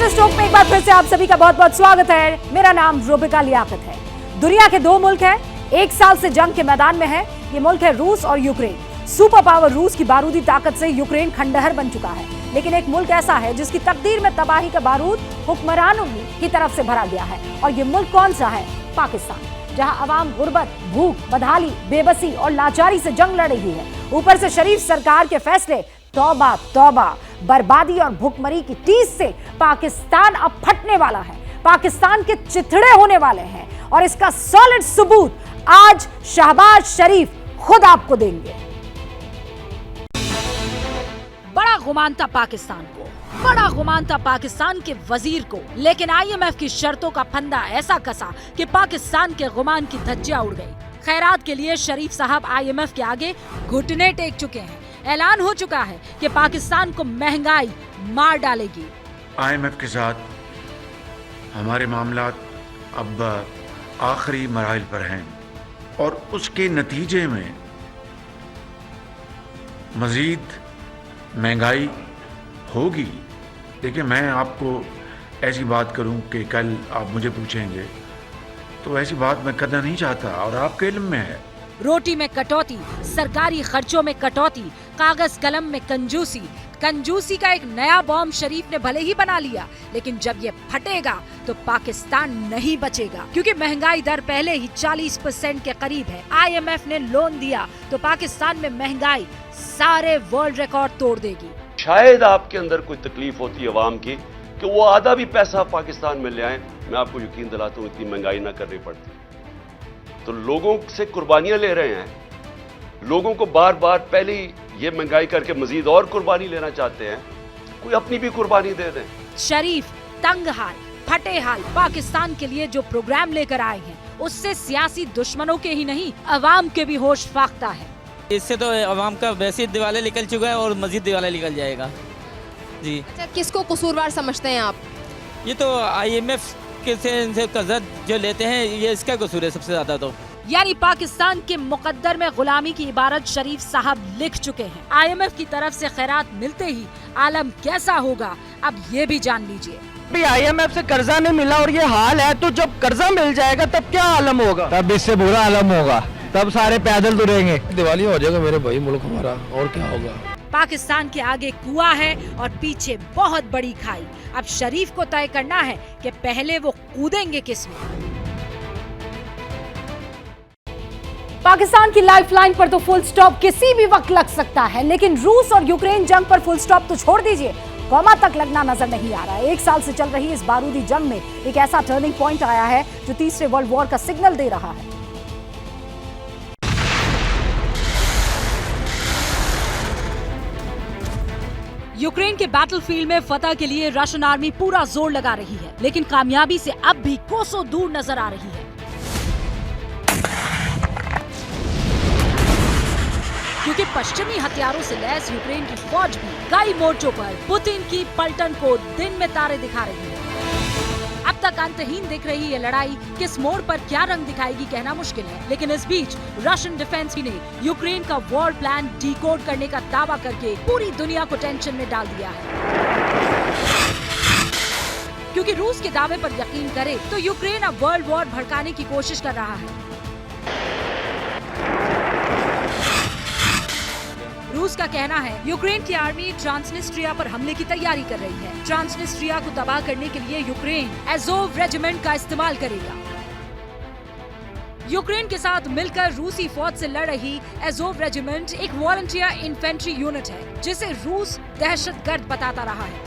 National stock में एक बार फिर से आप सभी का बहुत बहुत स्वागत है। मेरा नाम रुबिका लियाकत है। दुनिया के दो मुल्क हैं, एक साल से जंग के मैदान में है। ये मुल्क है रूस और यूक्रेन। सुपर पावर रूस की बारूदी ताकत से यूक्रेन खंडहर बन चुका है, लेकिन एक मुल्क ऐसा है जिसकी तकदीर में तबाही का बारूद हुक्मरानों की तरफ से भरा गया है। और ये मुल्क कौन सा है? पाकिस्तान, जहां अवाम गुर्बत, भूख, बदहाली, बेबसी और लाचारी से जंग लड़ रही है। ऊपर से शरीफ सरकार के फैसले, तौबा तौबा, बर्बादी और भुखमरी की टीस से पाकिस्तान अब फटने वाला है। पाकिस्तान के चिथड़े होने वाले हैं और इसका सॉलिड सबूत आज शहबाज शरीफ खुद आपको देंगे। बड़ा गुमान था पाकिस्तान को, बड़ा गुमान था पाकिस्तान के वजीर को, लेकिन IMF की शर्तों का फंदा ऐसा कसा कि पाकिस्तान के गुमान की धज्जियां उड़ गई। खैरात के लिए शरीफ साहब IMF के आगे घुटने टेक चुके हैं। ऐलान हो चुका है कि पाकिस्तान को महंगाई मार डालेगी। IMF के साथ हमारे मामलात अब आखिरी मराहिल पर हैं और उसके नतीजे में मजीद महंगाई होगी। देखिए, मैं आपको ऐसी बात करूं कि कल आप मुझे पूछेंगे, तो ऐसी बात मैं करना नहीं चाहता और आपके इल्म में है। रोटी में कटौती, सरकारी खर्चों में कटौती, कागज कलम में कंजूसी। कंजूसी का एक नया बॉम्ब शरीफ ने भले ही बना लिया, लेकिन जब ये फटेगा तो पाकिस्तान नहीं बचेगा, क्योंकि महंगाई दर पहले ही 40% के करीब है। IMF ने लोन दिया तो पाकिस्तान में महंगाई सारे वर्ल्ड रिकॉर्ड तोड़ देगी। शायद आपके अंदर कोई तकलीफ होती है अवाम की कि वो आधा भी पैसा पाकिस्तान में ले आए, मैं आपको यकीन दिलाता हूँ इतनी महंगाई ना करनी पड़ती। तो लोगों से कुर्बानियां ले रहे हैं, लोगों को बार बार पहले ये महंगाई करके मजीद और कुर्बानी लेना चाहते हैं, कोई अपनी भी कुर्बानी दे दें। शरीफ तंग हाल, फटे हाल पाकिस्तान के लिए जो प्रोग्राम लेकर आए हैं, उससे सियासी दुश्मनों के ही नहीं, अवाम के भी होश फाख्ता है। इससे तो अवाम का वैसे दिवाला निकल चुका है और मजीद दिवाला निकल जाएगा जी। अच्छा, किसको कसूरवार समझते हैं आप? ये तो IMF के से कर्जा जो लेते हैं, ये इसका कसूर है सबसे ज्यादा। तो यानी पाकिस्तान के मुकद्दर में गुलामी की इबारत शरीफ साहब लिख चुके हैं। IMF की तरफ से खैरात मिलते ही आलम कैसा होगा, अब ये भी जान लीजिए। भी IMF से कर्जा नहीं मिला और ये हाल है, तो जब कर्जा मिल जाएगा तब क्या आलम होगा? तब इससे बुरा आलम होगा, तब सारे पैदल तुरेंगे। दिवाली हो जाएगा मेरे भाई मुल्क हमारा, और क्या होगा? पाकिस्तान के आगे कुआं है और पीछे बहुत बड़ी खाई। अब शरीफ को तय करना है कि पहले वो कूदेंगे किसमें। पाकिस्तान की लाइफलाइन पर तो फुल स्टॉप किसी भी वक्त लग सकता है, लेकिन रूस और यूक्रेन जंग पर फुल स्टॉप तो छोड़ दीजिए, कॉमा तक लगना नजर नहीं आ रहा है। एक साल से चल रही इस बारूदी जंग में एक ऐसा टर्निंग पॉइंट आया है जो तीसरे वर्ल्ड वॉर का सिग्नल दे रहा है। यूक्रेन के बैटलफील्ड में फतह के लिए रशियन आर्मी पूरा जोर लगा रही है, लेकिन कामयाबी से अब भी कोसों दूर नजर आ रही है, क्योंकि पश्चिमी हथियारों से लैस यूक्रेन की फौज भी कई मोर्चों पर पुतिन की पलटन को दिन में तारे दिखा रही है। अब तक अंतहीन दिख रही ये लड़ाई किस मोड़ पर क्या रंग दिखाएगी कहना मुश्किल है, लेकिन इस बीच रशियन डिफेंस ने यूक्रेन का वॉर प्लान डिकोड करने का दावा करके पूरी दुनिया को टेंशन में डाल दिया है। क्योंकि रूस के दावे पर यकीन करे तो यूक्रेन अब वर्ल्ड वॉर भड़काने की कोशिश कर रहा है। रूस का कहना है यूक्रेन की आर्मी ट्रांसनिस्ट्रिया पर हमले की तैयारी कर रही है। ट्रांसनिस्ट्रिया को तबाह करने के लिए यूक्रेन एज़ोव रेजिमेंट का इस्तेमाल करेगा। यूक्रेन के साथ मिलकर रूसी फौज से लड़ रही एज़ोव रेजिमेंट एक वॉलंटियर इन्फेंट्री यूनिट है, जिसे रूस दहशतगर्द बताता रहा है।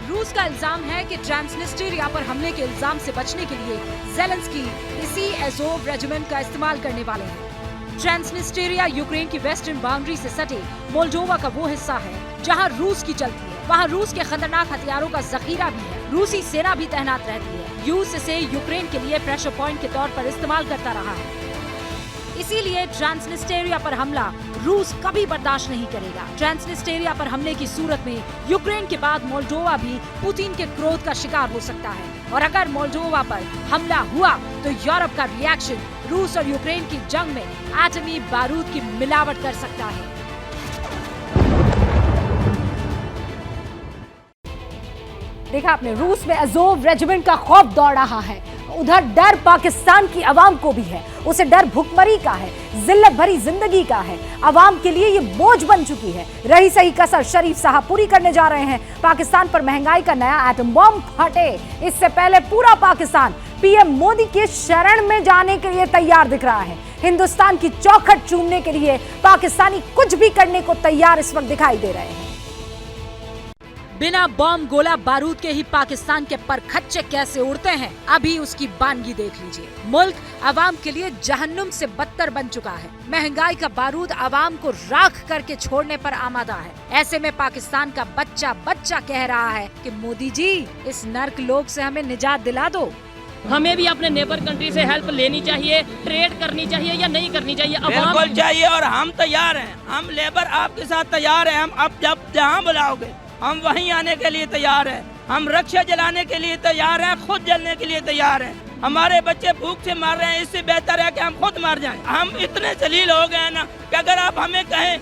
रूस का इल्जाम है कि ट्रांसनिस्ट्रिया पर हमले के इल्जाम से बचने के लिए ज़ेलेंस्की इसी एज़ोव रेजिमेंट का इस्तेमाल करने वाले हैं। ट्रांसनिस्ट्रिया यूक्रेन की वेस्टर्न बाउंड्री से सटे मोल्डोवा का वो हिस्सा है जहां रूस की चलती है। वहां रूस के खतरनाक हथियारों का जखीरा भी है, रूसी सेना भी तैनात रहती है। रूस इसे यूक्रेन के लिए प्रेशर पॉइंट के तौर पर इस्तेमाल करता रहा है। इसीलिए ट्रांसनिस्ट्रिया पर हमला रूस कभी बर्दाश्त नहीं करेगा। ट्रांसनिस्ट्रिया पर हमले की सूरत में यूक्रेन के बाद मोल्डोवा भी पुतिन के क्रोध का शिकार हो सकता है, और अगर मोल्डोवा पर हमला हुआ तो यूरोप का रिएक्शन रूस और यूक्रेन की जंग में एटमी बारूद की मिलावट कर सकता है। देखा आपने, रूस में अज़ोव रेजिमेंट का खौफ दौड़ रहा है। उधर डर पाकिस्तान की आवाम को भी है, उसे डर भुखमरी का है, जिल्लत भरी जिंदगी का है। आवाम के लिए ये बोझ बन चुकी है। रही सही कसर शरीफ साहब पूरी करने जा रहे हैं। पाकिस्तान पर महंगाई का नया एटम बम फटे, इससे पहले पूरा पाकिस्तान पीएम मोदी के शरण में जाने के लिए तैयार दिख रहा है। हिंदुस्तान की चौखट चूमने के लिए पाकिस्तानी कुछ भी करने को तैयार इस वक्त दिखाई दे रहे हैं। बिना बम गोला बारूद के ही पाकिस्तान के परखच्चे कैसे उड़ते हैं, अभी उसकी बानगी देख लीजिए। मुल्क आवाम के लिए जहन्नुम से बदतर बन चुका है। महंगाई का बारूद आवाम को राख करके छोड़ने पर आमादा है। ऐसे में पाकिस्तान का बच्चा बच्चा कह रहा है कि मोदी जी, इस नर्क लोक से हमें निजात दिला दो। हमें भी अपने नेबर कंट्री से हेल्प लेनी चाहिए, ट्रेड करनी चाहिए या नहीं करनी चाहिए? बिल्कुल चाहिए और हम तैयार हैं। हम लेबर आपके साथ तैयार हैं। हम अब जब जहाँ बुलाओगे हम वहीं आने के लिए तैयार हैं। हम रक्षा जलाने के लिए तैयार हैं, खुद जलने के लिए तैयार हैं। हमारे बच्चे भूख से मर रहे हैं, इससे बेहतर है कि हम खुद मर जाएं। हम इतने जलील हो गए हैं ना कि अगर आप हमें कहें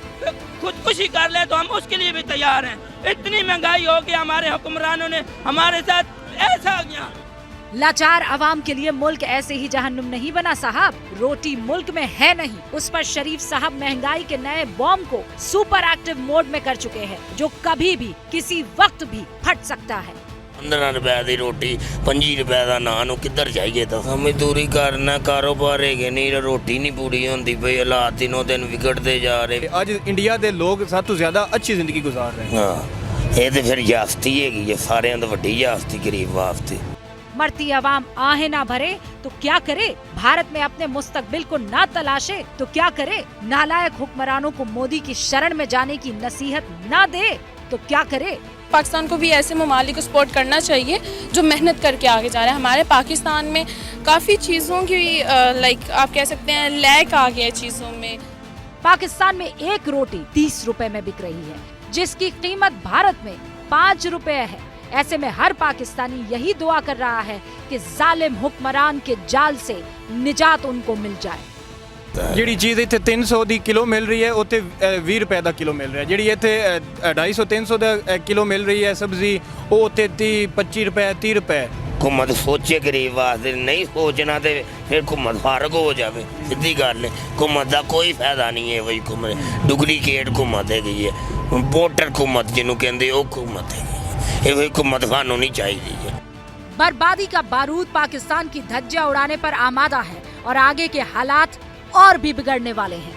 खुदकुशी कर ले तो हम उसके लिए भी तैयार हैं। इतनी महंगाई हो गई, हमारे हुक्मरानों ने हमारे साथ ऐसा किया। लाचार आवाम के लिए मुल्क ऐसे ही जहन्नुम नहीं बना साहब। रोटी मुल्क में है नहीं, उस पर शरीफ साहब महंगाई के नए बॉम्ब को सुपर एक्टिव मोड में कर चुके हैं, जो कभी भी किसी वक्त भी फट सकता है। 15 रुपए की रोटी 25 रुपए का नान किधर जाइए? तो मजदूरी करना, कारोबार है नहीं, रोटी नहीं पूरी होती पई, हालात दिनों दिन बिगड़ते जा रहे। आज इंडिया के लोग सब तो ज्यादा अच्छी जिंदगी गुजार रहे हैं। हाँ, ये तो फिर जास्ती है, सारे तो वड्डी जास्ती गरीब वास्ते। मरती आवाम आहें ना भरे तो क्या करे? भारत में अपने मुस्तकबिल को ना तलाशे तो क्या करे? नालायक हुक्मरानों को मोदी की शरण में जाने की नसीहत ना दे तो क्या करे? पाकिस्तान को भी ऐसे ममालिक को सपोर्ट करना चाहिए जो मेहनत करके आगे जा रहे हैं। हमारे पाकिस्तान में काफ़ी चीज़ों की लाइक आप कह सकते हैं लैक आ गया है चीज़ों में। पाकिस्तान में एक रोटी 30 रुपए में बिक रही है, जिसकी कीमत भारत में 5 रुपए है। ऐसे में हर पाकिस्तानी यही दुआ कर रहा है कि जालिम हुक्मरान के जाल से निजात उनको मिल जाए। ਜਿਹੜੀ ਚੀਜ਼ ਇੱਥੇ 300 ਦੀ ਕਿਲੋ ਮਿਲ ਰਹੀ ਹੈ ਉੱਥੇ 20 ਰੁਪਏ ਦਾ ਕਿਲੋ ਮਿਲ ਰਿਹਾ। ਜਿਹੜੀ ਇੱਥੇ 250 300 ਦਾ ਕਿਲੋ ਮਿਲ ਰਹੀ ਹੈ ਸਬਜ਼ੀ, ਉਹ ਉੱਥੇ 30 25 ਰੁਪਏ 30 ਰੁਪਏ। हुकूमत सोचे गरीब वास्ते, नहीं सोचना तो फिर हुकूमत फारग हो जाए। सीधी गल है, हुकूमत का कोई फायदा नहीं है। वही हुकूमत डुप्लीकेट हुकूमत है, वोटर हुकूमत जिन्हों कहते वो हुकूमत है। ये हुकूमत सानू नहीं चाहिए। बर्बादी का बारूद पाकिस्तान की धज्जियां उड़ाने पर आमादा है और आगे के हालात और भी बिगड़ने वाले हैं।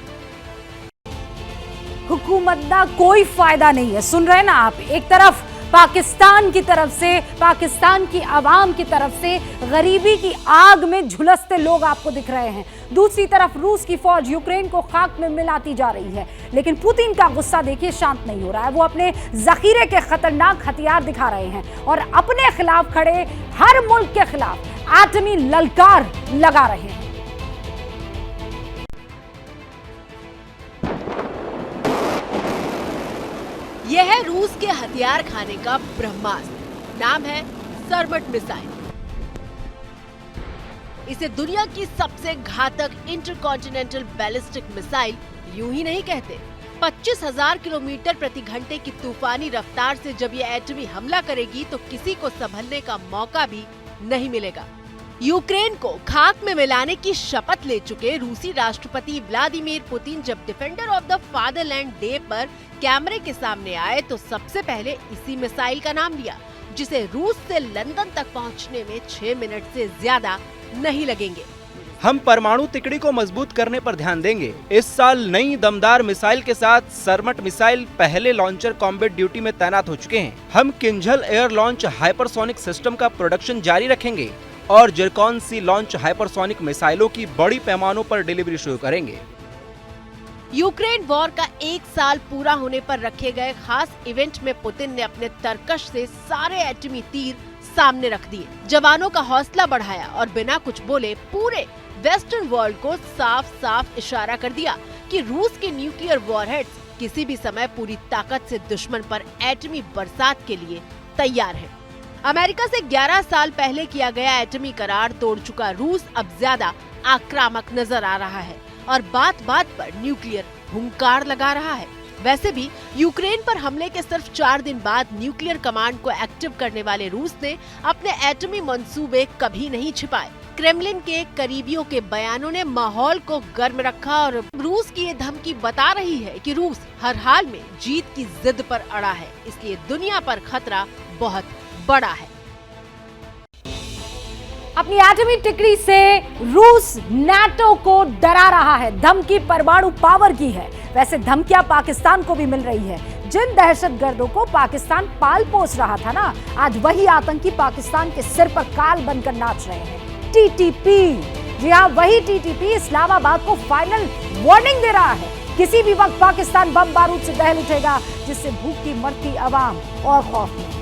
हुकूमत का कोई फायदा नहीं है। सुन रहे ना आप, एक तरफ पाकिस्तान की तरफ से, पाकिस्तान की आवाम की तरफ से गरीबी की आग में झुलसते लोग आपको दिख रहे हैं, दूसरी तरफ रूस की फौज यूक्रेन को खाक में मिलाती जा रही है। लेकिन पुतिन का गुस्सा देखिए शांत नहीं हो रहा है। वो अपने जखीरे के खतरनाक हथियार दिखा रहे हैं और अपने खिलाफ खड़े हर मुल्क के खिलाफ आटमी ललकार लगा रहे हैं। यह है रूस के हथियार खाने का ब्रह्मास्त्र, नाम है सरमट मिसाइल। इसे दुनिया की सबसे घातक इंटरकॉन्टिनेंटल बैलिस्टिक मिसाइल यूं ही नहीं कहते। 25,000 किलोमीटर प्रति घंटे की तूफानी रफ्तार से जब ये एटमी हमला करेगी तो किसी को संभलने का मौका भी नहीं मिलेगा। यूक्रेन को खाक में मिलाने की शपथ ले चुके रूसी राष्ट्रपति व्लादिमीर पुतिन जब defender of the fatherland day पर कैमरे के सामने आए तो सबसे पहले इसी मिसाइल का नाम लिया, जिसे रूस से लंदन तक पहुंचने में 6 मिनट से ज्यादा नहीं लगेंगे। हम परमाणु तिकड़ी को मजबूत करने पर ध्यान देंगे। इस साल नई दमदार मिसाइल के साथ सरमट मिसाइल पहले लॉन्चर कॉम्बैट ड्यूटी में तैनात हो चुके हैं। हम Kinjal air launch hypersonic system का प्रोडक्शन जारी रखेंगे और जिरकॉन सी लॉन्च हाइपरसोनिक मिसाइलों की बड़ी पैमानों पर डिलीवरी शुरू करेंगे। यूक्रेन वॉर का 1 साल पूरा होने पर रखे गए खास इवेंट में पुतिन ने अपने तरकश से सारे एटमी तीर सामने रख दिए, जवानों का हौसला बढ़ाया और बिना कुछ बोले पूरे वेस्टर्न वर्ल्ड को साफ साफ इशारा कर दिया कि रूस के न्यूक्लियर वॉरहेड्स किसी भी समय पूरी ताकत से दुश्मन पर एटमी बरसात के लिए तैयार है। अमेरिका से 11 साल पहले किया गया एटमी करार तोड़ चुका रूस अब ज्यादा आक्रामक नजर आ रहा है और बात बात पर न्यूक्लियर हुंकार लगा रहा है। वैसे भी यूक्रेन पर हमले के सिर्फ 4 दिन बाद न्यूक्लियर कमांड को एक्टिव करने वाले रूस ने अपने एटमी मंसूबे कभी नहीं छिपाए। क्रेमलिन के करीबियों के बयानों ने माहौल को गर्म रखा और रूस की ये धमकी बता रही है कि रूस हर हाल में जीत की जिद पर अड़ा है, इसलिए दुनिया पर खतरा बहुत बड़ा है। अपनी एटमी टिकरी से रूस नाटो को डरा रहा है। धमकी परमाणु पावर की है। वैसे धमकियां पाकिस्तान को भी मिल रही है। जिन दहशतगर्दों को पाकिस्तान पाल पोस रहा था ना, आज वही आतंकी पाकिस्तान के सिर पर काल बनकर नाच रहे हैं। टीटीपी, जी हाँ, वही टीटीपी इस्लामाबाद को फाइनल वार्निंग दे रहा है। किसी भी वक्त पाकिस्तान बम बारूद से दहल उठेगा, जिससे भूखी मरती आवाम और खौफ में।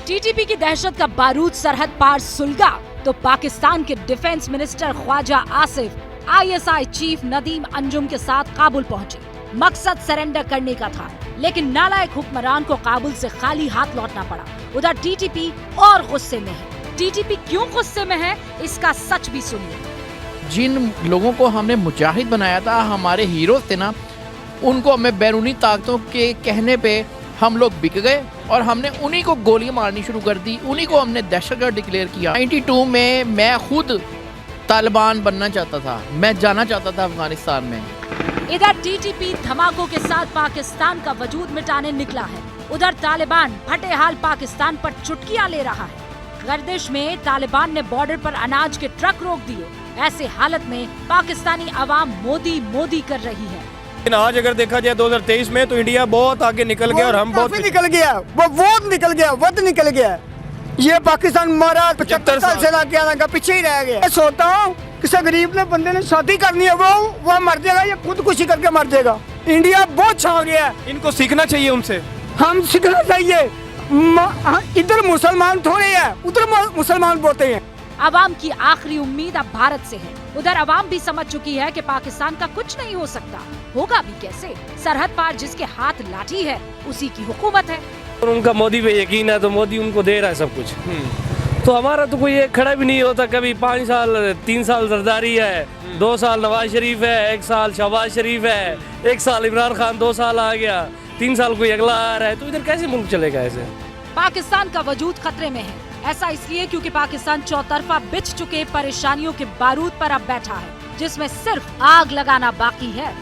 टीटीपी की दहशत का बारूद सरहद पार सुलगा तो पाकिस्तान के defence minister Khawaja Asif ISI chief Nadeem Anjum के साथ काबुल पहुंचे। मकसद सरेंडर करने का था, लेकिन नालायक हुक्मरान को काबुल से खाली हाथ लौटना पड़ा। उधर टीटीपी और गुस्से में है। टीटीपी क्यों गुस्से में है, इसका सच भी सुनिए। जिन लोगों को हमने मुजाहिद बनाया था, हमारे हीरो थे ना, उनको हमें बैरूनी ताकतों के कहने पे हम लोग बिक गए और हमने उन्हीं को गोलियां मारनी शुरू कर दी। उन्हीं को हमने दहशतगर्द डिक्लेयर किया। 92 में मैं खुद तालिबान बनना चाहता था, मैं जाना चाहता था अफगानिस्तान में। इधर टीटीपी धमाकों के साथ पाकिस्तान का वजूद मिटाने निकला है। उधर तालिबान फटे हाल पाकिस्तान पर चुटकियां ले रहा है। गर्दिश में तालिबान ने बॉर्डर पर अनाज के ट्रक रोक दिए। ऐसे हालत में पाकिस्तानी आवाम मोदी मोदी कर रही है। लेकिन आज अगर देखा जाए 2023 में तो इंडिया बहुत आगे निकल गया और हम बहुत निकल गया। वो वोट निकल गया, वक्त निकल गया। ये पाकिस्तान मारा 75 साल से ना किया ना, पीछे ही रह गया। सोचता हूँ किसी गरीब ने बंदे ने शादी करनी है, वो मर जाएगा, ये खुदकुशी करके मर जाएगा। इंडिया बहुत छा गया है। इनको सीखना चाहिए उनसे, हम सीखना चाहिए। इधर मुसलमान थोड़े हैं, उधर मुसलमान बोलते हैं। आवाम की आखिरी उम्मीद अब भारत से है। उधर आवाम भी समझ चुकी है कि पाकिस्तान का कुछ नहीं हो सकता। होगा भी कैसे? सरहद पार जिसके हाथ लाठी है, उसी की हुकूमत है। उनका मोदी पे यकीन है तो मोदी उनको दे रहा है सब कुछ। तो हमारा तो कोई एक खड़ा भी नहीं होता। कभी 5 साल 3 साल जरदारी है, 2 साल नवाज शरीफ है, 1 साल शहबाज शरीफ है, 1 साल इमरान खान, 2 साल आ गया, 3 साल कोई अगला आ रहा है। तो इधर कैसे मुल्क चलेगा ऐसे? पाकिस्तान का वजूद खतरे में है। ऐसा इसलिए क्योंकि पाकिस्तान चौतरफा बिछ चुके परेशानियों के बारूद पर अब बैठा है, जिसमें सिर्फ आग लगाना बाकी है।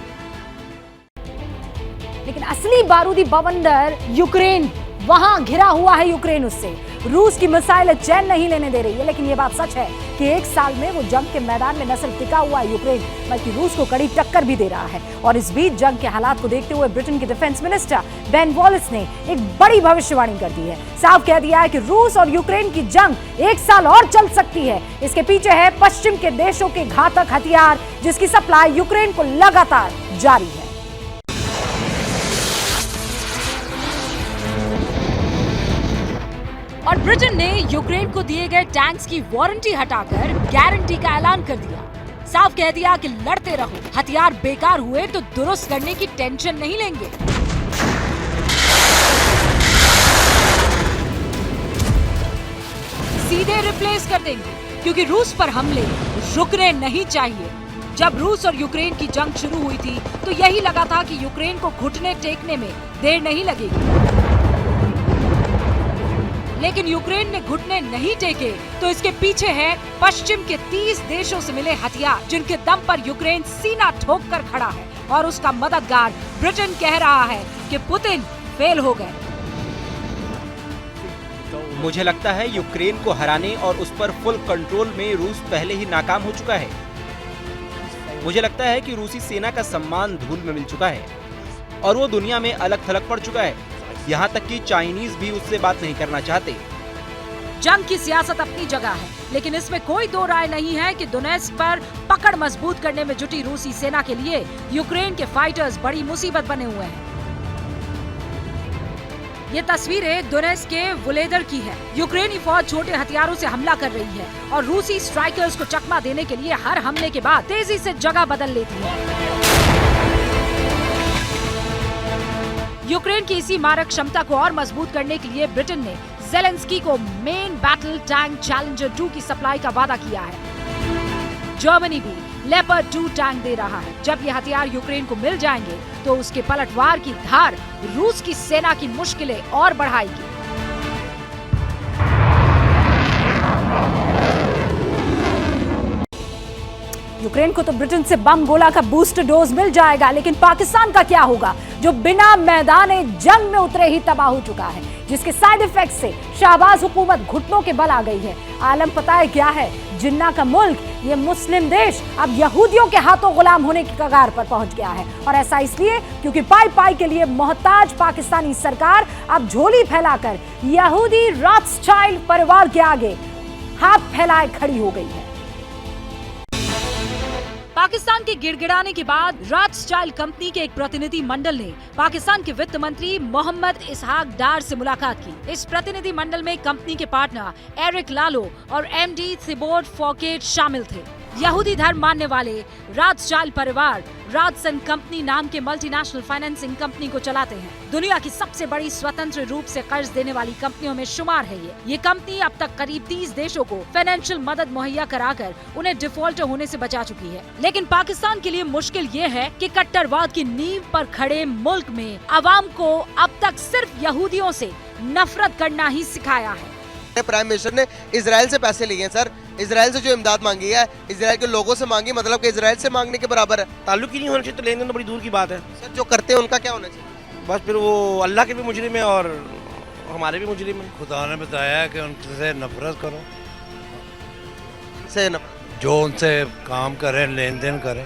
लेकिन असली बारूदी बवंडर यूक्रेन, वहां घिरा हुआ है यूक्रेन उससे। रूस की मिसाइलें चैन नहीं लेने दे रही है। लेकिन ये बात सच है कि 1 साल में वो जंग के मैदान में न सिर्फ टिका हुआ है यूक्रेन, बल्कि रूस को कड़ी टक्कर भी दे रहा है। और इस बीच जंग के हालात को देखते हुए ब्रिटेन के डिफेंस मिनिस्टर बेन वॉलिस ने एक बड़ी भविष्यवाणी कर दी है। साफ कह दिया है कि रूस और यूक्रेन की जंग 1 साल और चल सकती है। इसके पीछे है पश्चिम के देशों के घातक हथियार, जिसकी सप्लाई यूक्रेन को लगातार जारी है। और ब्रिटेन ने यूक्रेन को दिए गए टैंक्स की वारंटी हटाकर गारंटी का ऐलान कर दिया। साफ कह दिया कि लड़ते रहो, हथियार बेकार हुए तो दुरुस्त करने की टेंशन नहीं लेंगे। सीधे रिप्लेस कर देंगे, क्योंकि रूस पर हमले रुकने नहीं चाहिए। जब रूस और यूक्रेन की जंग शुरू हुई थी तो यही लगा था कि यूक्रेन को घुटने टेकने में देर नहीं लगेगी। लेकिन यूक्रेन ने घुटने नहीं टेके तो इसके पीछे है पश्चिम के 30 देशों से मिले हथियार, जिनके दम पर यूक्रेन सीना ठोक कर खड़ा है। और उसका मददगार ब्रिटेन कह रहा है कि पुतिन फेल हो गए। मुझे लगता है यूक्रेन को हराने और उस पर फुल कंट्रोल में रूस पहले ही नाकाम हो चुका है। मुझे लगता है कि रूसी सेना का सम्मान धूल में मिल चुका है और वो दुनिया में अलग थलग पड़ चुका है। यहाँ तक कि चाइनीज भी उससे बात नहीं करना चाहते। जंग की सियासत अपनी जगह है, लेकिन इसमें कोई दो राय नहीं है कि डोनेस्क पर पकड़ मजबूत करने में जुटी रूसी सेना के लिए यूक्रेन के फाइटर्स बड़ी मुसीबत बने हुए हैं। ये तस्वीरें डोनेस्क के वुलेदर की है। यूक्रेनी फौज छोटे हथियारों से हमला कर रही है और रूसी स्ट्राइकर्स को चकमा देने के लिए हर हमले के बाद तेजी से जगह बदल लेती है। यूक्रेन की इसी मारक क्षमता को और मजबूत करने के लिए ब्रिटेन ने ज़ेलेंस्की को मेन बैटल टैंक चैलेंजर 2 की सप्लाई का वादा किया है। जर्मनी भी लेपर्ड 2 टैंक दे रहा है। जब ये हथियार यूक्रेन को मिल जाएंगे तो उसके पलटवार की धार रूस की सेना की मुश्किलें और बढ़ाएगी। यूक्रेन को तो ब्रिटेन से बम गोला का बूस्टर डोज मिल जाएगा, लेकिन पाकिस्तान का क्या होगा जो बिना मैदान जंग में उतरे ही तबाह हो चुका है, जिसके साइड इफेक्ट से शाहबाज हुकूमत घुटनों के बल आ गई है। आलम पता है क्या है? जिन्ना का मुल्क, ये मुस्लिम देश अब यहूदियों के हाथों गुलाम होने की कगार पर पहुंच गया है। और ऐसा इसलिए क्योंकि पाई पाई के लिए मोहताज पाकिस्तानी सरकार अब झोली फैलाकर यहूदी रॉथस्चाइल्ड परिवार के आगे हाथ फैलाए खड़ी हो गई है। पाकिस्तान के गिड़गिड़ाने के बाद रॉथस्चाइल्ड कंपनी के एक प्रतिनिधि मंडल ने पाकिस्तान के वित्त मंत्री मोहम्मद इसहाक डार से मुलाकात की। इस प्रतिनिधि मंडल में कंपनी के पार्टनर एरिक लालो और एमडी थिबोर्ड फॉकेट शामिल थे। यहूदी धर्म मानने वाले रॉथस्चाइल्ड परिवार रॉथसन कंपनी नाम के मल्टीनेशनल फाइनेंसिंग कंपनी को चलाते हैं। दुनिया की सबसे बड़ी स्वतंत्र रूप से कर्ज देने वाली कंपनियों में शुमार है ये कंपनी अब तक करीब 30 देशों को फाइनेंशियल मदद मुहैया कराकर उन्हें डिफॉल्टर होने से बचा चुकी है। लेकिन पाकिस्तान के लिए मुश्किल ये है कि कट्टरवाद की नींव पर खड़े मुल्क में अवाम को अब तक सिर्फ यहूदियों से नफरत करना ही सिखाया है। प्राइम मिनिस्टर ने इजराइल से पैसे लिए हैं सर, इजराइल से जो इमदाद मांगी है इजराइल के लोगों से मांगी, मतलब कि इजराइल से मांगने के बराबर है। ताल्लुक ही नहीं होना चाहिए तो लेन देन तो बड़ी दूर की बात है सर। जो करते हैं उनका क्या होना चाहिए? बस फिर वो अल्लाह के भी मुजरिम है और हमारे भी मुजरिम है। खुदा ने बताया कि उनसे नफरत करो, जो उनसे काम करें, लेन देन करें।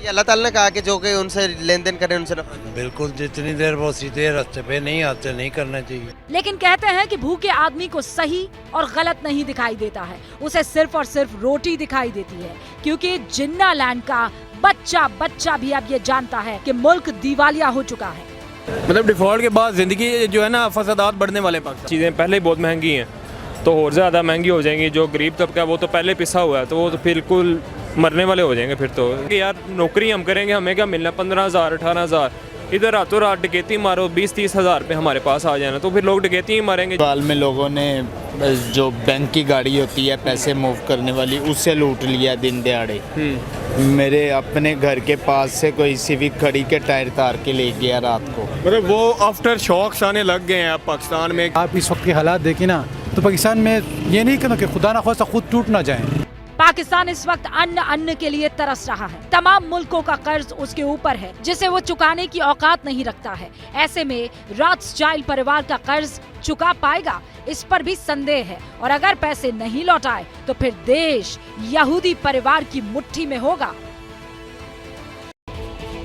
अल्लाह ताला ने कहा कि जो कि उनसे लेन देन करें उनसे बिल्कुल, जितनी देर वो सीधे रास्ते पे नहीं आते नहीं करना चाहिए। लेकिन कहते हैं कि भूखे आदमी को सही और गलत नहीं दिखाई देता है, उसे सिर्फ और सिर्फ रोटी दिखाई देती है, क्योंकि जिन्ना लैंड का बच्चा भी अब ये जानता है कि मुल्क दिवालिया हो चुका है। मतलब डिफॉल्ट के बाद जिंदगी जो है ना फसादात बढ़ने वाले। पाकिस्तान चीज़ें पहले ही बहुत महंगी हैं तो और ज़्यादा महंगी हो जाएंगी। जो गरीब तबका वो तो पहले पिसा हुआ है तो वो तो बिल्कुल मरने वाले हो जाएंगे। फिर तो यार नौकरी हम करेंगे, हमें क्या मिलना 15,000 18,000, इधर रातों रात डकैती मारो 20-30 हज़ार पे हमारे पास आ जाना तो फिर लोग डकैती ही मारेंगे। साल में लोगों ने जो बैंक की गाड़ी होती है पैसे मूव करने वाली, उससे लूट लिया दिन दिहाड़े। मेरे अपने घर के पास से कोई सिविक खड़ी के टायर तार के ले गया रात को। मतलब वो आफ्टर शॉक्स आने लग गए हैं अब पाकिस्तान में। आप इस वक्त के हालात देखिए ना तो पाकिस्तान में ये नहीं कहना कि खुदा ना खास्ता खुद टूट ना जाए। पाकिस्तान इस वक्त अन्न के लिए तरस रहा है। तमाम मुल्कों का कर्ज उसके ऊपर है जिसे वो चुकाने की औकात नहीं रखता है। ऐसे में रॉथस्चाइल्ड परिवार का कर्ज चुका पाएगा, इस पर भी संदेह है। और अगर पैसे नहीं लौटाए तो फिर देश यहूदी परिवार की मुट्ठी में होगा।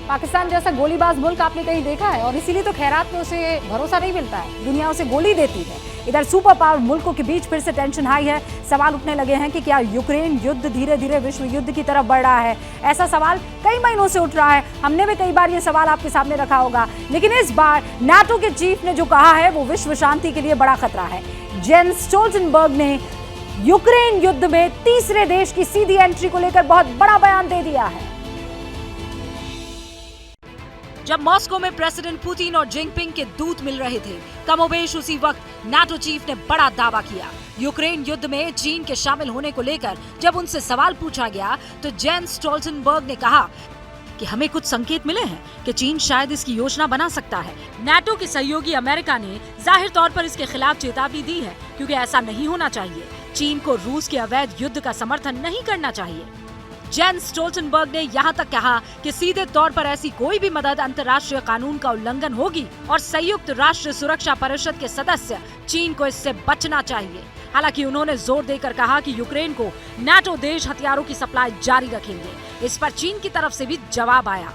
पाकिस्तान जैसा गोलीबाज मुल्क आपने कहीं देखा है? और इसीलिए तो खैरात में उसे भरोसा नहीं मिलता है, दुनिया उसे गोली देती है। इधर सुपर पावर मुल्कों के बीच फिर से टेंशन हाई है। सवाल उठने लगे हैं कि क्या यूक्रेन युद्ध धीरे धीरे विश्व युद्ध की तरफ बढ़ रहा है? ऐसा सवाल कई महीनों से उठ रहा है। हमने भी कई बार ये सवाल आपके सामने रखा होगा, लेकिन इस बार नाटो के चीफ ने जो कहा है वो विश्व शांति के लिए बड़ा खतरा है। जेन्स स्टोल्टनबर्ग ने यूक्रेन युद्ध में तीसरे देश की सीधी एंट्री को लेकर बहुत बड़ा बयान दे दिया है। जब मॉस्को में प्रेसिडेंट पुतिन और जिनपिंग के दूत मिल रहे थे, कमोबेश उसी वक्त नाटो चीफ ने बड़ा दावा किया। यूक्रेन युद्ध में चीन के शामिल होने को लेकर जब उनसे सवाल पूछा गया तो जेन्स स्टोल्टनबर्ग ने कहा कि हमें कुछ संकेत मिले हैं कि चीन शायद इसकी योजना बना सकता है। नाटो के सहयोगी अमेरिका ने जाहिर तौर पर इसके खिलाफ चेतावनी दी है, क्योंकि ऐसा नहीं होना चाहिए। चीन को रूस के अवैध युद्ध का समर्थन नहीं करना चाहिए। जेन्स स्टोल्टनबर्ग ने यहाँ तक कहा कि सीधे तौर पर ऐसी कोई भी मदद अंतर्राष्ट्रीय कानून का उल्लंघन होगी और संयुक्त राष्ट्र सुरक्षा परिषद के सदस्य चीन को इससे बचना चाहिए। हालांकि उन्होंने जोर देकर कहा कि यूक्रेन को नाटो देश हथियारों की सप्लाई जारी रखेंगे। इस पर चीन की तरफ से भी जवाब आया।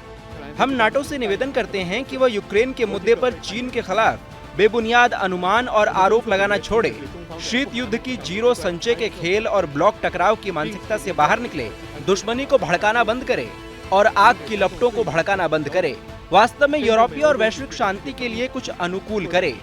हम नाटो से निवेदन करते हैं कि वह यूक्रेन के मुद्दे पर चीन के खिलाफ बेबुनियाद अनुमान और आरोप लगाना छोड़े, शीत युद्ध की जीरो संचय के खेल और ब्लॉक टकराव की मानसिकता से बाहर निकले, दुश्मनी को भड़काना बंद करे और आग की लपटों को भड़काना बंद करे, वास्तव में यूरोपीय और वैश्विक शांति के लिए कुछ अनुकूल करे।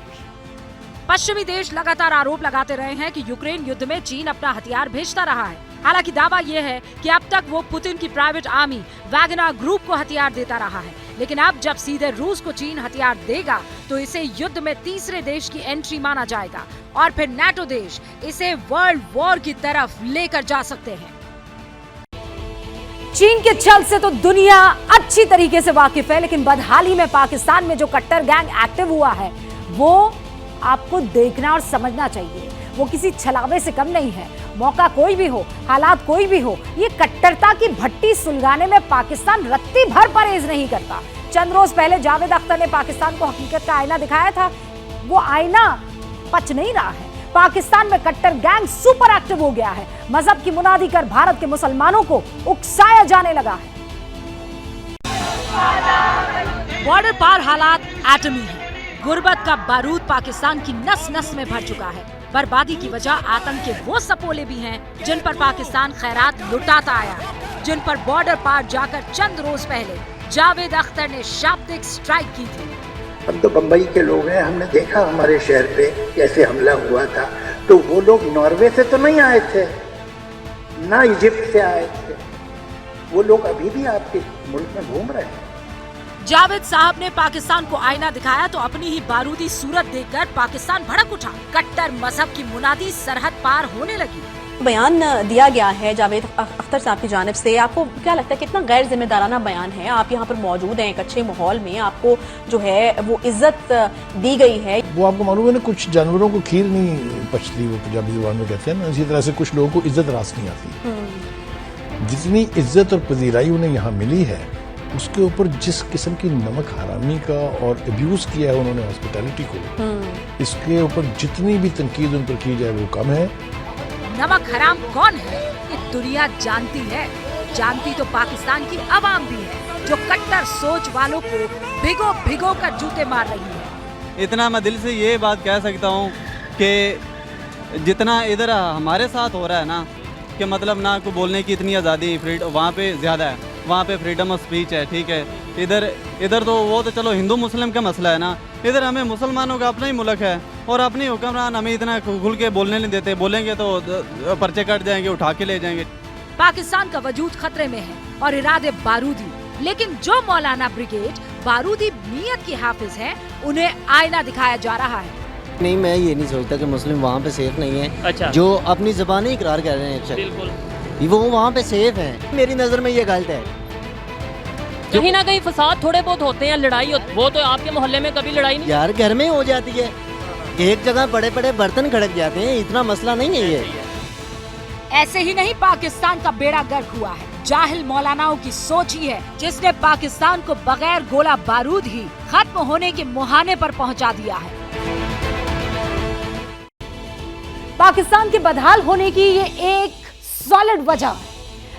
पश्चिमी देश लगातार आरोप लगाते रहे हैं कि यूक्रेन युद्ध में चीन अपना हथियार भेजता रहा है। हालांकि दावा यह है कि अब तक वो पुतिन की प्राइवेट आर्मी वैगनर ग्रुप को हथियार देता रहा है, लेकिन अब जब सीधे रूस को चीन हथियार देगा तो इसे युद्ध में तीसरे देश की एंट्री माना जाएगा और फिर नाटो देश इसे वर्ल्ड वॉर की तरफ लेकर जा सकते हैं। चीन के छल से तो दुनिया अच्छी तरीके से वाकिफ है, लेकिन बदहाली में पाकिस्तान में जो कट्टर गैंग एक्टिव हुआ है वो आपको देखना और समझना चाहिए। वो किसी छलावे से कम नहीं है। मौका कोई भी हो, हालात कोई भी हो, ये कट्टरता की भट्टी सुलगाने में पाकिस्तान रत्ती भर परहेज नहीं करता। चंद रोज पहले जावेद अख्तर ने पाकिस्तान को हकीकत का आईना दिखाया था। वो आईना पच नहीं रहा है। पाकिस्तान में कट्टर गैंग सुपर एक्टिव हो गया है। मजहब की मुनादी कर भारत के मुसलमानों को उकसाया जाने लगा है। बॉर्डर पार हालात एटमी है। गुर्बत का बारूद पाकिस्तान की नस नस में भर चुका है। बर्बादी की वजह आतंक के वो सपोले भी हैं जिन पर पाकिस्तान खैरात लुटाता आया है, जिन पर बॉर्डर पार जाकर चंद रोज पहले जावेद अख्तर ने शाब्दिक स्ट्राइक की थी। हम तो बम्बई के लोग हैं, हमने देखा हमारे शहर पे कैसे हमला हुआ था। तो वो लोग नॉर्वे से तो नहीं आए थे, ना इजिप्ट से आए थे। वो लोग अभी भी आपके मुल्क में घूम रहे हैं। जावेद साहब ने पाकिस्तान को आईना दिखाया तो अपनी ही बारूदी सूरत देखकर पाकिस्तान भड़क उठा। कट्टर मजहब की मुनादी सरहद पार होने लगी। बयान दिया गया है जावेद अख्तर साहब की जानिब से। आपको क्या लगता है कितना गैर जिम्मेदाराना बयान है? आप यहाँ पर मौजूद हैं एक अच्छे माहौल में, आपको जो है वो इज्जत दी गई है। वो आपको मालूम है ना, कुछ जानवरों को खीर नहीं पचती, वो पंजाबी जुबान में कहते हैं ना, इसी तरह से कुछ लोगों को इज्जत रास नहीं आती। जितनी इज्जत और पजीराई उन्हें यहाँ मिली है, उसके ऊपर जिस किस्म की नमक हरामी का और अब्यूज किया है उन्होंने हॉस्पिटैलिटी को, इसके ऊपर जितनी भी तनकीद उन पर की जाए वो कम है। नमक हराम कौन है ये दुनिया जानती है। जानती तो पाकिस्तान की आवाम भी है, जो कट्टर सोच वालों को भिगो भिगो कर जूते मार रही है। इतना मैं दिल से ये बात कह सकता हूँ कि जितना इधर हमारे साथ हो रहा है ना, कि मतलब ना को बोलने की इतनी आज़ादी वहाँ पे ज़्यादा है, वहाँ पे फ्रीडम ऑफ स्पीच है, ठीक है। इधर तो वो तो चलो हिंदू मुस्लिम का मसला है ना, इधर हमें मुसलमानों का अपना ही मुल्क है और अपनी हुक्मरान हमें इतना खुल के बोलने नहीं देते। बोलेंगे तो पर्चे कट जाएंगे, उठा के ले जाएंगे। पाकिस्तान का वजूद खतरे में है और इरादे बारूदी, लेकिन जो मौलाना ब्रिगेड बारूदी नीयत की हाफिज है, उन्हें आईना दिखाया जा रहा है। नहीं, मैं ये नहीं सोचता कि मुस्लिम वहाँ पे सेफ नहीं है। अच्छा। जो अपनी ज़बानी इकरार कर रहे हैं बिल्कुल वो वहाँ पे सेफ है। मेरी नज़र में ये गलत है। कहीं ना कहीं फसाद थोड़े बहुत होते हैं, लड़ाई वो तो आपके मोहल्ले में कभी लड़ाई नहीं? यार घर में हो जाती है, एक जगह बड़े बड़े बर्तन खड़क जाते हैं, इतना मसला नहीं है ये। ऐसे ही नहीं पाकिस्तान का बेड़ा गर्क हुआ है। जाहिल मौलानाओं की सोच ही है जिसने पाकिस्तान को बगैर गोला बारूद ही खत्म होने के मुहाने पर पहुंचा दिया है। पाकिस्तान के बदहाल होने की ये एक सॉलिड वजह है।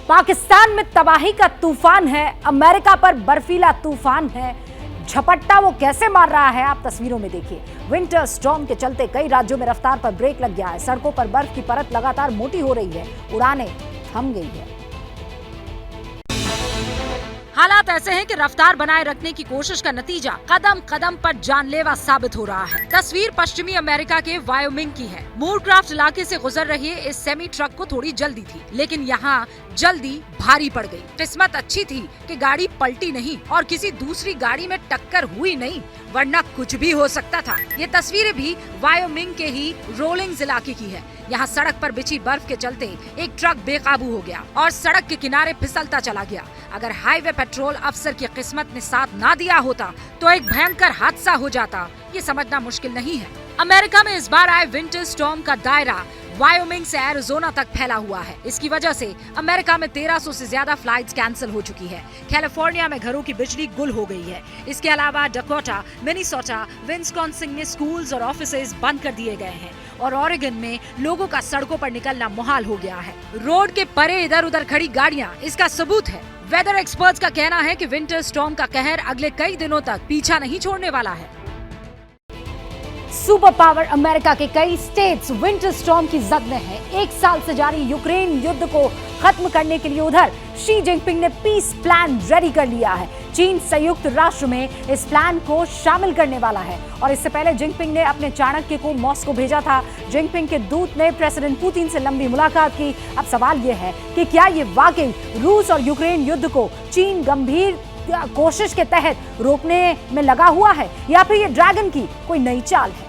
पाकिस्तान में तबाही का तूफान है, अमेरिका पर बर्फीला तूफान है। झपट्टा वो कैसे मार रहा है आप तस्वीरों में देखिए। विंटर स्टॉर्म के चलते कई राज्यों में रफ्तार पर ब्रेक लग गया है। सड़कों पर बर्फ की परत लगातार मोटी हो रही है, उड़ानें थम गई है। हालात ऐसे हैं कि रफ्तार बनाए रखने की कोशिश का नतीजा कदम कदम पर जानलेवा साबित हो रहा है। तस्वीर पश्चिमी अमेरिका के वायोमिंग की है। मूरक्राफ्ट इलाके से गुजर रही इस सेमी ट्रक को थोड़ी जल्दी थी, लेकिन यहाँ जल्दी भारी पड़ गई। किस्मत अच्छी थी कि गाड़ी पलटी नहीं और किसी दूसरी गाड़ी में टक्कर हुई नहीं, वरना कुछ भी हो सकता था। ये तस्वीरें भी वायोमिंग के ही रोलिंग्स इलाके की है। यहाँ सड़क पर बिछी बर्फ के चलते एक ट्रक बेकाबू हो गया और सड़क के किनारे फिसलता चला गया। अगर हाईवे पेट्रोल अफसर की किस्मत ने साथ ना दिया होता तो एक भयंकर हादसा हो जाता, ये समझना मुश्किल नहीं है। अमेरिका में इस बार आए विंटर स्टॉर्म का दायरा वायोमिंग से एरिज़ोना तक फैला हुआ है। इसकी वजह से अमेरिका में 1300 से ज्यादा फ्लाइट्स कैंसिल हो चुकी है। कैलिफोर्निया में घरों की बिजली गुल हो गई है। इसके अलावा डकोटा, मिनीसोटा, विस्कॉन्सिन में स्कूल्स और ऑफिसेज बंद कर दिए गए हैं और ऑरेगन में लोगों का सड़कों पर निकलना मुहाल हो गया है। रोड के परे इधर उधर खड़ी गाड़ियां इसका सबूत है। वेदर एक्सपर्ट्स का कहना है कि विंटर स्टॉर्म का कहर अगले कई दिनों तक पीछा नहीं छोड़ने वाला है। सुपर पावर अमेरिका के कई स्टेट्स विंटर स्टॉर्म की जद में है। एक साल से जारी यूक्रेन युद्ध को खत्म करने के लिए उधर शी जिनपिंग ने पीस प्लान रेडी कर लिया है। चीन संयुक्त राष्ट्र में इस प्लान को शामिल करने वाला है और इससे पहले जिनपिंग ने अपने चाणक्य को मॉस्को भेजा था। जिनपिंग के दूत ने प्रेसिडेंट पुतिन से लंबी मुलाकात की। अब सवाल यह है कि क्या ये वाकई रूस और यूक्रेन युद्ध को चीन गंभीर कोशिश के तहत रोकने में लगा हुआ है या फिर ये ड्रैगन की कोई नई चाल है।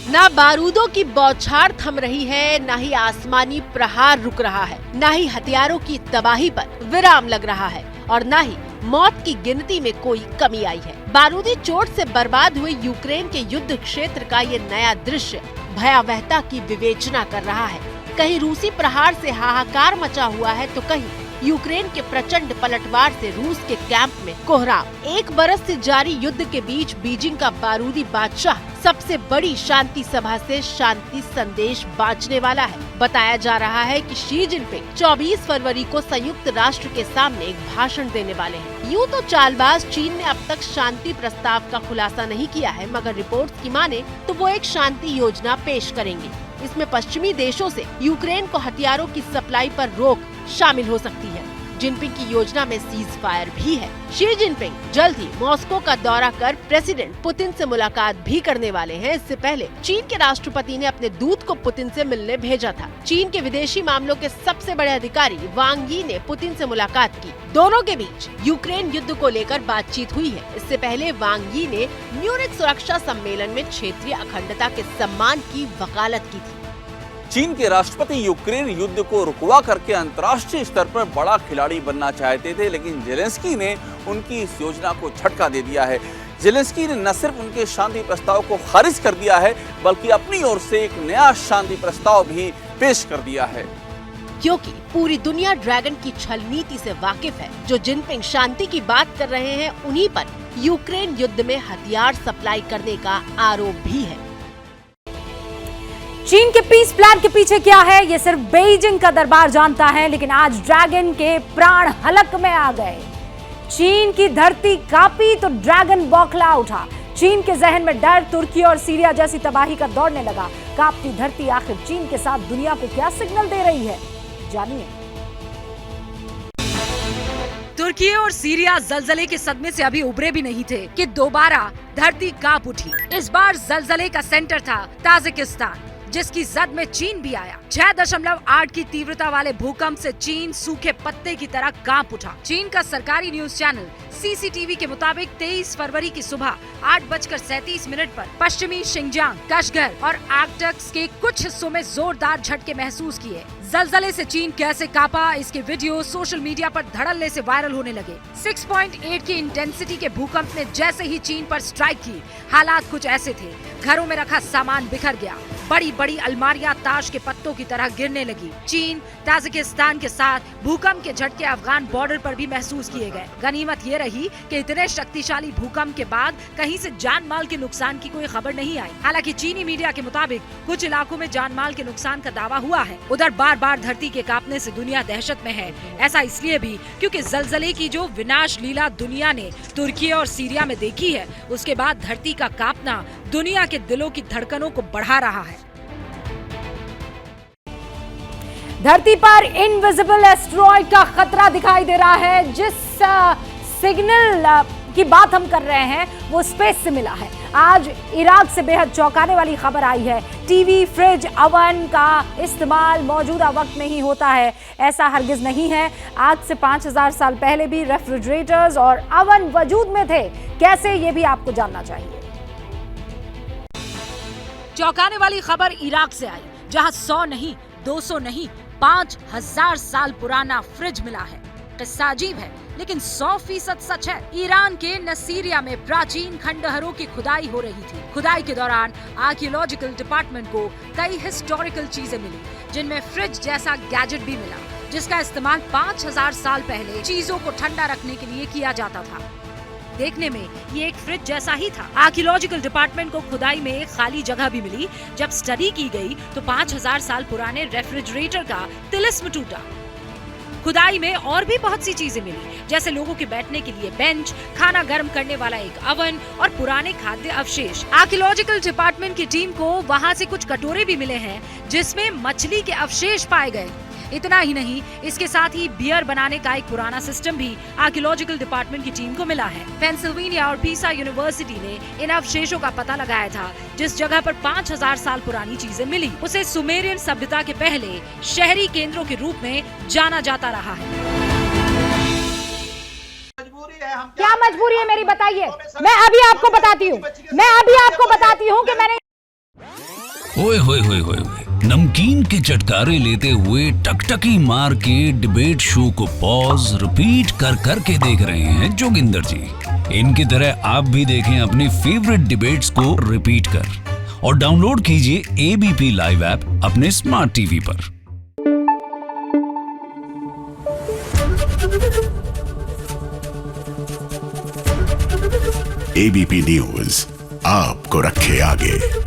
ना बारूदों की बौछार थम रही है, ना ही आसमानी प्रहार रुक रहा है, ना ही हथियारों की तबाही पर विराम लग रहा है और ना ही मौत की गिनती में कोई कमी आई है। बारूदी चोट से बर्बाद हुए यूक्रेन के युद्ध क्षेत्र का ये नया दृश्य भयावहता की विवेचना कर रहा है। कहीं रूसी प्रहार से हाहाकार मचा हुआ है तो कहीं यूक्रेन के प्रचंड पलटवार से रूस के कैंप में कोहराम। एक बरस से जारी युद्ध के बीच बीजिंग का बारूदी बादशाह सबसे बड़ी शांति सभा से शांति संदेश बांटने वाला है। बताया जा रहा है कि शी जिनपिंग 24 फरवरी को संयुक्त राष्ट्र के सामने एक भाषण देने वाले हैं। यूँ तो चालबाज चीन ने अब तक शांति प्रस्ताव का खुलासा नहीं किया है, मगर रिपोर्ट्स की माने तो वो एक शांति योजना पेश करेंगे। इसमें पश्चिमी देशों से यूक्रेन को हथियारों की सप्लाई पर रोक शामिल हो सकती है। जिनपिंग की योजना में सीज फायर भी है। शी जिनपिंग जल्द ही मॉस्को का दौरा कर प्रेसिडेंट पुतिन से मुलाकात भी करने वाले हैं। इससे पहले चीन के राष्ट्रपति ने अपने दूत को पुतिन से मिलने भेजा था। चीन के विदेशी मामलों के सबसे बड़े अधिकारी वांग यी ने पुतिन से मुलाकात की। दोनों के बीच यूक्रेन युद्ध को लेकर बातचीत हुई है। इससे पहले वांग यी ने म्यूनिख सुरक्षा सम्मेलन में क्षेत्रीय अखंडता के सम्मान की वकालत की थी। चीन के राष्ट्रपति यूक्रेन युद्ध को रुकवा करके अंतर्राष्ट्रीय स्तर पर बड़ा खिलाड़ी बनना चाहते थे, लेकिन जेलेंस्की ने उनकी इस योजना को झटका दे दिया है। जेलेंस्की ने न सिर्फ उनके शांति प्रस्ताव को खारिज कर दिया है, बल्कि अपनी ओर से एक नया शांति प्रस्ताव भी पेश कर दिया है। क्योंकि पूरी दुनिया ड्रैगन की छल नीति से वाकिफ है। जो जिनपिंग शांति की बात कर रहे हैं, उन्हीं पर यूक्रेन युद्ध में हथियार सप्लाई करने का आरोप भी है। चीन के पीस प्लान के पीछे क्या है, ये सिर्फ बेइजिंग का दरबार जानता है, लेकिन आज ड्रैगन के प्राण हलक में आ गए। चीन की धरती कांपी तो ड्रैगन बौखला उठा। चीन के जहन में डर, तुर्की और सीरिया जैसी तबाही का दौड़ने लगा। कांपती धरती आखिर चीन के साथ दुनिया को क्या सिग्नल दे रही है, जानिए। तुर्की और सीरिया जलजले के सदमे से अभी उबरे भी नहीं थे कि दोबारा धरती कांप उठी। इस बार जलजले का सेंटर था ताजिकिस्तान, जिसकी जद में चीन भी आया। 6.8 की तीव्रता वाले भूकंप से चीन सूखे पत्ते की तरह कांप उठा। चीन का सरकारी न्यूज चैनल सीसीटीवी के मुताबिक 23 फरवरी की सुबह 8:37 पर पश्चिमी शिंगजांग, कशगर और आर्कटिक्स के कुछ हिस्सों में जोरदार झटके महसूस किए। जलजले से चीन कैसे कांपा, इसके वीडियो सोशल मीडिया पर धड़ल्ले से वायरल होने लगे। 6.8 की इंटेंसिटी के भूकंप ने जैसे ही चीन पर स्ट्राइक की, हालात कुछ ऐसे थे। घरों में रखा सामान बिखर गया, बड़ी बड़ी अलमारियां ताश के पत्तों की तरह गिरने लगी। चीन, ताजिकिस्तान के साथ भूकंप के झटके अफगान बॉर्डर पर भी महसूस किए गए। गनीमत ये रही कि इतने शक्तिशाली भूकंप के बाद कहीं से जान माल के नुकसान की कोई खबर नहीं आई। हालांकि चीनी मीडिया के मुताबिक कुछ इलाकों में जान माल के नुकसान का दावा हुआ है। उधर बार बार धरती के कांपने से दुनिया दहशत में है। ऐसा इसलिए भी क्योंकि जलजले की जो विनाश लीला दुनिया ने तुर्की और सीरिया में देखी है, उसके बाद धरती का कांपना दुनिया के दिलों की धड़कनों को बढ़ा रहा है। धरती पर इनविजिबल एस्टेरॉयड का खतरा दिखाई दे रहा है। जिस सिग्नल की बात हम कर रहे हैं वो स्पेस से मिला है। आज इराक से बेहद चौंकाने वाली खबर आई है। टीवी, फ्रिज, अवन का इस्तेमाल मौजूदा वक्त में ही होता है, ऐसा हरगिज नहीं है। आज से 5000 साल पहले भी रेफ्रिजरेटर्स और अवन वजूद में थे। कैसे, ये भी आपको जानना चाहिए। चौंकाने वाली खबर इराक से आई, जहां 100 नहीं, 200 नहीं, 5000 साल पुराना फ्रिज मिला है। किस्सा अजीब है लेकिन 100% सच है। ईरान के नसीरिया में प्राचीन खंडहरों की खुदाई हो रही थी। खुदाई के दौरान आर्कियोलॉजिकल डिपार्टमेंट को कई हिस्टोरिकल चीजें मिली, जिनमें फ्रिज जैसा गैजेट भी मिला, जिसका इस्तेमाल 5000 साल पहले चीजों को ठंडा रखने के लिए किया जाता था। देखने में ये एक फ्रिज जैसा ही था। आर्कियोलॉजिकल डिपार्टमेंट को खुदाई में एक खाली जगह भी मिली। जब स्टडी की गई तो 5000 साल पुराने रेफ्रिजरेटर का तिलिस्म टूटा। खुदाई में और भी बहुत सी चीजें मिली, जैसे लोगों के बैठने के लिए बेंच, खाना गर्म करने वाला एक अवन और पुराने खाद्य अवशेष। आर्कियोलॉजिकल डिपार्टमेंट की टीम को वहां से कुछ कटोरे भी मिले हैं, जिसमें मछली के अवशेष पाए गए। इतना ही नहीं, इसके साथ ही बियर बनाने का एक पुराना सिस्टम भी आर्कियोलॉजिकल डिपार्टमेंट की टीम को मिला है। पेंसिल्वेनिया और पीसा यूनिवर्सिटी ने इन अवशेषों का पता लगाया था। जिस जगह पर 5000 साल पुरानी चीजें मिली, उसे सुमेरियन सभ्यता के पहले शहरी केंद्रों के रूप में जाना जाता रहा है। क्या मजबूरी है मेरी, बताइए। मैं अभी आपको बताती हूँ कि मैंने ओए होए होए होए होए, नमकीन के चटकारे लेते हुए टकटकी मार के डिबेट शो को पॉज रिपीट कर कर के देख रहे हैं जोगिंदर जी। इनकी तरह आप भी देखें अपनी फेवरेट डिबेट्स को रिपीट कर और डाउनलोड कीजिए एबीपी लाइव ऐप अपने स्मार्ट टीवी पर। एबीपी न्यूज आपको रखे आगे।